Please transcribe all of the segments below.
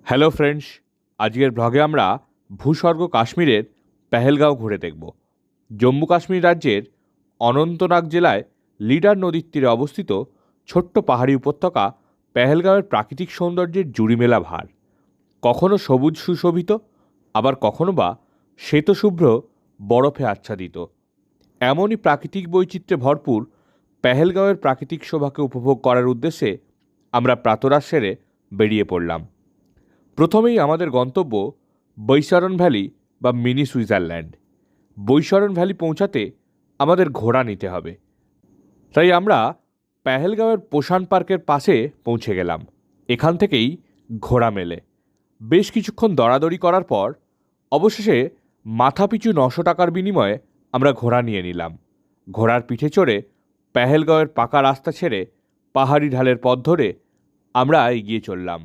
Hello friends, আজকের ব্লগে আমরা ভূস্বর্গ কাশ্মীরের পেহেলগাঁও ঘুরে দেখব। জম্মু কাশ্মীর রাজ্যের অনন্তনাগ জেলায় লিডার নদীর তীরে অবস্থিত ছোট্ট পাহাড়ি উপত্যকা পেহেলগাঁওয়ের প্রাকৃতিক সৌন্দর্যের জুড়িমেলা ভার। কখনো সবুজ সুশোভিত, আবার কখনো বা শ্বেতশুভ্র বরফে আচ্ছাদিত। এমনই প্রাকৃতিক বৈচিত্র্যে ভরপুর পেহেলগাঁওয়ের প্রাকৃতিক শোভাকে উপভোগ করার উদ্দেশ্যে আমরা প্রাতরাশ সেরে বেরিয়ে পড়লাম। প্রথমেই আমাদের গন্তব্য বৈশারণ ভ্যালি বা মিনি সুইজারল্যান্ড। বৈশারণ ভ্যালি পৌঁছাতে আমাদের ঘোড়া নিতে হবে, তাই আমরা পেহেলগাঁওয়ের পোষাণ পার্কের পাশে পৌঁছে গেলাম। এখান থেকেই ঘোড়া মেলে। বেশ কিছুক্ষণ দরাদরি করার পর অবশেষে মাথাপিছু 900 টাকার বিনিময়ে আমরা ঘোড়া নিয়ে নিলাম। ঘোড়ার পিঠে চড়ে পেহেলগাঁওয়ের পাকা রাস্তা ছেড়ে পাহাড়ি ঢালের পথ ধরে আমরা এগিয়ে চললাম।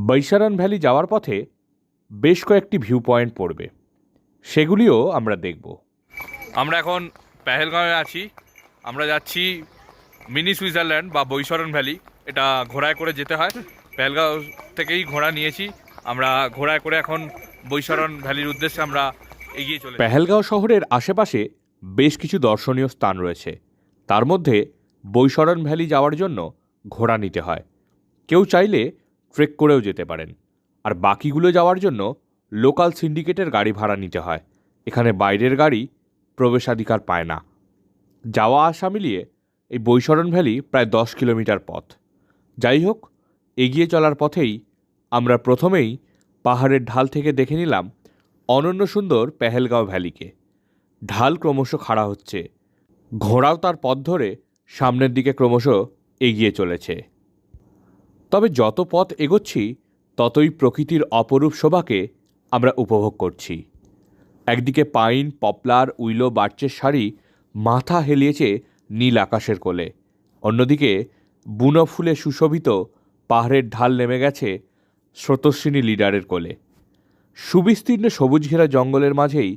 বৈশারণ ভ্যালি যাওয়ার পথে বেশ কয়েকটি ভিউ পয়েন্ট পড়বে, সেগুলিও আমরা দেখব। আমরা এখন পেহেলগাঁওয়ে আছি। আমরা যাচ্ছি মিনি সুইজারল্যান্ড বা বৈশারণ ভ্যালি। এটা ঘোড়ায় করে যেতে হয়। পেহেলগাঁও থেকেই ঘোড়া নিয়েছি আমরা। ঘোড়ায় করে এখন বৈশারণ ভ্যালির উদ্দেশ্যে আমরা এগিয়ে চলে। পেহেলগাঁও শহরের আশেপাশে বেশ কিছু দর্শনীয় স্থান রয়েছে। তার মধ্যে বৈশারণ ভ্যালি যাওয়ার জন্য ঘোড়া নিতে হয়। কেউ চাইলে ট্রেক করেও যেতে পারেন, আর বাকিগুলো যাওয়ার জন্য লোকাল সিন্ডিকেটের গাড়ি ভাড়া নিতে হয়। এখানে বাইরের গাড়ি প্রবেশাধিকার পায় না। যাওয়া আসা মিলিয়ে এই বৈশারণ ভ্যালি প্রায় 10 কিলোমিটার পথ। যাই হোক, এগিয়ে চলার পথেই আমরা প্রথমেই পাহাড়ের ঢাল থেকে দেখে নিলাম অনন্য সুন্দর পেহেলগাঁও ভ্যালিকে। ঢাল ক্রমশ খাড়া হচ্ছে, ঘোড়াও তার পথ ধরে সামনের দিকে ক্রমশ এগিয়ে চলেছে। তবে যত পথ এগোচ্ছি ততই প্রকৃতির অপরূপ শোভাকে আমরা উপভোগ করছি। একদিকে পাইন, পপলার, উইলো, বার্চের সারি মাথা হেলিয়েছে নীল আকাশের কোলে। অন্যদিকে বুনো ফুলে সুশোভিত পাহাড়ের ঢাল নেমে গেছে স্রোতস্বিনী লিডারের কোলে। সুবিস্তীর্ণ সবুজ ঘেরা জঙ্গলের মাঝেই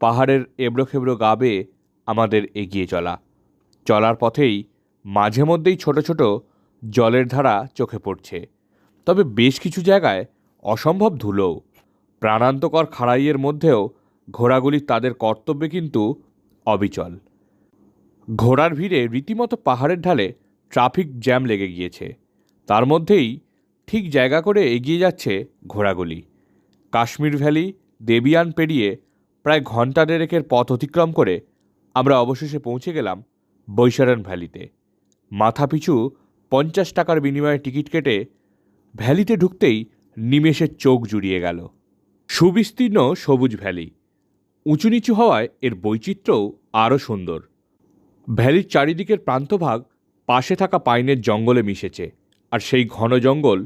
পাহাড়ের এবড়োখেবড়ো গা বেয়ে আমাদের এগিয়ে চলার পথেই মাঝে মধ্যেই ছোট ছোট জলের ধারা চোখে পড়ছে। তবে বেশ কিছু জায়গায় অসম্ভব ধুলোও। প্রাণান্তকর খাড়াইয়ের মধ্যেও ঘোড়াগুলি তাদের কর্তব্যে কিন্তু অবিচল। ঘোড়ার ভিড়ে রীতিমতো পাহাড়ের ঢালে ট্রাফিক জ্যাম লেগে গিয়েছে। তার মধ্যেই ঠিক জায়গা করে এগিয়ে যাচ্ছে ঘোড়াগুলি। কাশ্মীর ভ্যালি, দেবিয়ান পেরিয়ে প্রায় ঘন্টা দেড়েকের পথ অতিক্রম করে আমরা অবশেষে পৌঁছে গেলাম বৈশারণ ভ্যালিতে। মাথাপিছু 50 টাকার বিনিময়ে টিকিট কেটে ভ্যালিতে ঢুকতেই নিমেষে চোখ জুড়িয়ে গেল। সুবিস্তীর্ণ সবুজ ভ্যালি, উঁচু নিচু হওয়ায় এর বৈচিত্র্যও আরও সুন্দর। ভ্যালির চারিদিকের প্রান্তভাগ পাশে থাকা পাইনের জঙ্গলে মিশেছে, আর সেই ঘন জঙ্গল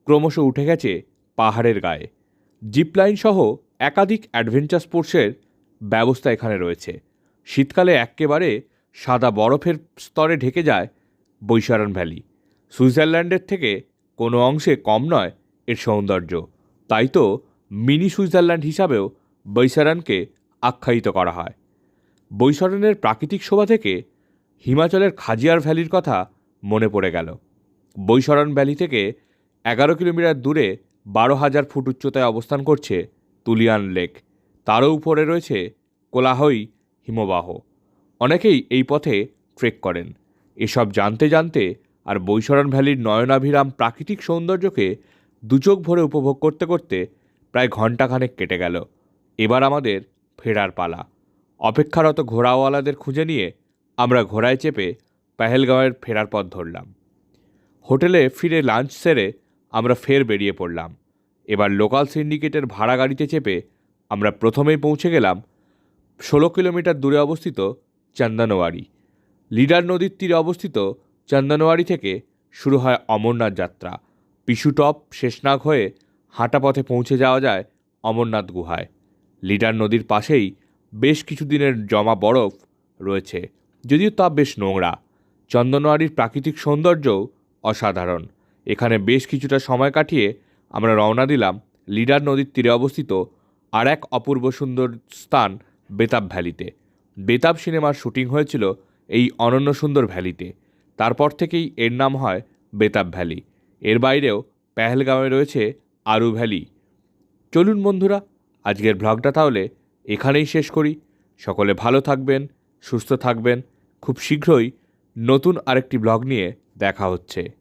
ক্রমশ উঠে গেছে পাহাড়ের গায়ে। জিপলাইন সহ একাধিক অ্যাডভেঞ্চার স্পোর্টসের ব্যবস্থা এখানে রয়েছে। শীতকালে একেবারে সাদা বরফের স্তরে ঢেকে যায় বৈশারণ ভ্যালি। সুইজারল্যান্ডের থেকে কোনো অংশে কম নয় এর সৌন্দর্য। তাই তো মিনি সুইজারল্যান্ড হিসাবেও বৈশারণকে আখ্যায়িত করা হয়। বৈশারণের প্রাকৃতিক শোভা থেকে হিমাচলের খাজিয়ার ভ্যালির কথা মনে পড়ে গেল। বৈশারণ ভ্যালি থেকে 11 কিলোমিটার দূরে 12,000 ফুট উচ্চতায় অবস্থান করছে তুলিয়ান লেক। তারও উপরে রয়েছে কোলাহই হিমবাহ। অনেকেই এই পথে ট্রেক করেন। এসব জানতে জানতে আর বৈশারণ ভ্যালির নয়নাভিরাম প্রাকৃতিক সৌন্দর্যকে দুচোখ ভরে উপভোগ করতে করতে প্রায় ঘণ্টাখানেক কেটে গেল। এবার আমাদের ফেরার পালা। অপেক্ষারত ঘোড়াওয়ালাদের খুঁজে নিয়ে আমরা ঘোড়ায় চেপে পেহেলগাঁওয়ের ফেরার পথ ধরলাম। হোটেলে ফিরে লাঞ্চ সেরে আমরা ফের বেরিয়ে পড়লাম। এবার লোকাল সিন্ডিকেটের ভাড়া গাড়িতে চেপে আমরা প্রথমেই পৌঁছে গেলাম 16 কিলোমিটার দূরে অবস্থিত চন্দনওয়ারি। লিডার নদীর তীরে অবস্থিত চন্দনওয়ারি থেকে শুরু হয় অমরনাথ যাত্রা। পিছুটপ শেষনাগ হয়ে হাঁটা পথে পৌঁছে যাওয়া যায় অমরনাথ গুহায়। লিডার নদীর পাশেই বেশ কিছু দিনের জমা বরফ রয়েছে, যদিও তা বেশ নোংরা। চন্দনওয়ারির প্রাকৃতিক সৌন্দর্যও অসাধারণ। এখানে বেশ কিছুটা সময় কাটিয়ে আমরা রওনা দিলাম লিডার নদীর তীরে অবস্থিত আর এক অপূর্ব সুন্দর স্থান বেতাব ভ্যালিতে। বেতাব সিনেমার শুটিং হয়েছিল এই অনন্য সুন্দর ভ্যালিতে। তারপর থেকেই এর নাম হয় বেতাব ভ্যালি। এর বাইরেও পেহেলগাঁওয়ে রয়েছে আরু ভ্যালি। চলুন বন্ধুরা, আজকের ব্লগটা তাহলে এখানেই শেষ করি। সকলে ভালো থাকবেন, সুস্থ থাকবেন। খুব শীঘ্রই নতুন আরেকটি ব্লগ নিয়ে দেখা হচ্ছে।